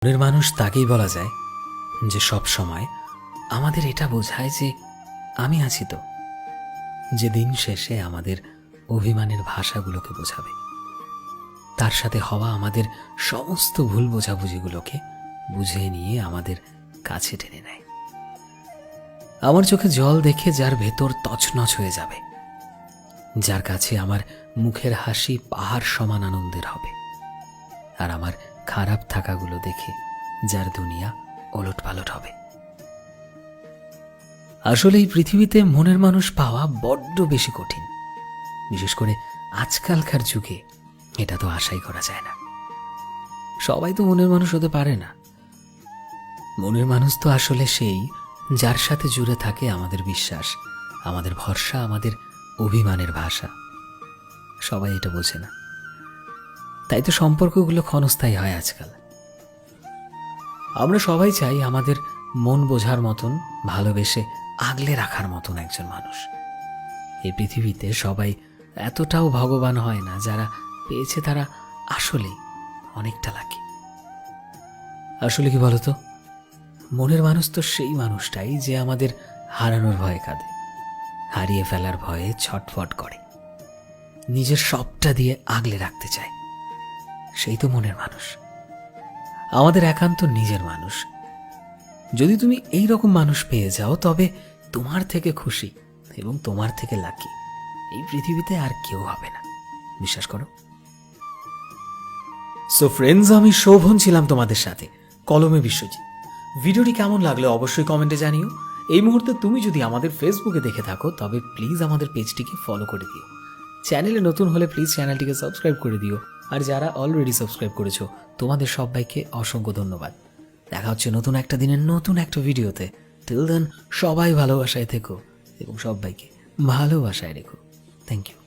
মনের মানুষ তাকেই বলা যায় যে সব সময় আমাদের এটা বোঝায় যে আমি আছি তো, যে দিন শেষে আমাদের অভিমানের ভাষাগুলোকে বোঝাবে, তার সাথে হওয়া আমাদের সমস্ত ভুল বোঝাবুঝিগুলোকে বুঝে নিয়ে আমাদের কাছে টেনে নেয়। আমার চোখে জল দেখে যার ভেতর তছনছ হয়ে যাবে, যার কাছে আমার মুখের হাসি পাহাড় সমান আনন্দের হবে, আর আমার খারাপ থাকাগুলো দেখে যার দুনিয়া ওলটপালট হবে। আসলে এই পৃথিবীতে মনের মানুষ পাওয়া বড্ড বেশি কঠিন, বিশেষ করে আজকালকার যুগে। এটা তো আশাই করা যায় না। সবাই তো মনের মানুষ হতে পারে না। মনের মানুষ তো আসলে সেই যার সাথে জুড়ে থাকে আমাদের বিশ্বাস, আমাদের ভরসা, আমাদের অভিমানের ভাষা। সবাই এটা বোঝে না, তাই তো সম্পর্কগুলো ক্ষণস্থায়ী হয় আজকাল। আমরা সবাই চাই আমাদের মন বোঝার মতন, ভালোবেসে আগলে রাখার মতন একজন মানুষ। এই পৃথিবীতে সবাই এতটাও ভগবান হয় না, যারা পেয়েছে তারা আসলেই অনেকটা লাকি। আসলে কি বলতো, মনের মানুষ তো সেই মানুষটাই যে আমাদের হারানোর ভয়ে কাঁদে, হারিয়ে ফেলার ভয়ে ছটফট করে, নিজের সবটা দিয়ে আগলে রাখতে চায়। সেই তো মনের মানুষ, আমাদের একান্ত নিজের মানুষ। যদি তুমি এই রকম মানুষ পেয়ে যাও, তবে তোমার থেকে খুশি এবং তোমার থেকে লাকি এই পৃথিবীতে আর কেউ হবে না, বিশ্বাস করো। সো ফ্রেন্ডস, আমি শোভন ছিলাম তোমাদের সাথে, কলমে বিশ্বজিৎ। ভিডিওটি কেমন লাগলো অবশ্যই কমেন্টে জানিও। এই মুহূর্তে তুমি যদি আমাদের ফেসবুকে দেখে থাকো, তবে প্লিজ আমাদের পেজটিকে ফলো করে দিও। চ্যানেলে নতুন হলে প্লিজ চ্যানেলটিকে সাবস্ক্রাইব করে দিও। আর যারা অলরেডি সাবস্ক্রাইব করেছো, তোমাদের সবাইকে অসংখ্য ধন্যবাদ। দেখা হচ্ছে নতুন একটা দিনের নতুন একটা ভিডিওতে। টিল দেন, সবাই ভালোবাসায় থেকো এবং সবাইকে ভালোবাসায় রেখো। Thank you.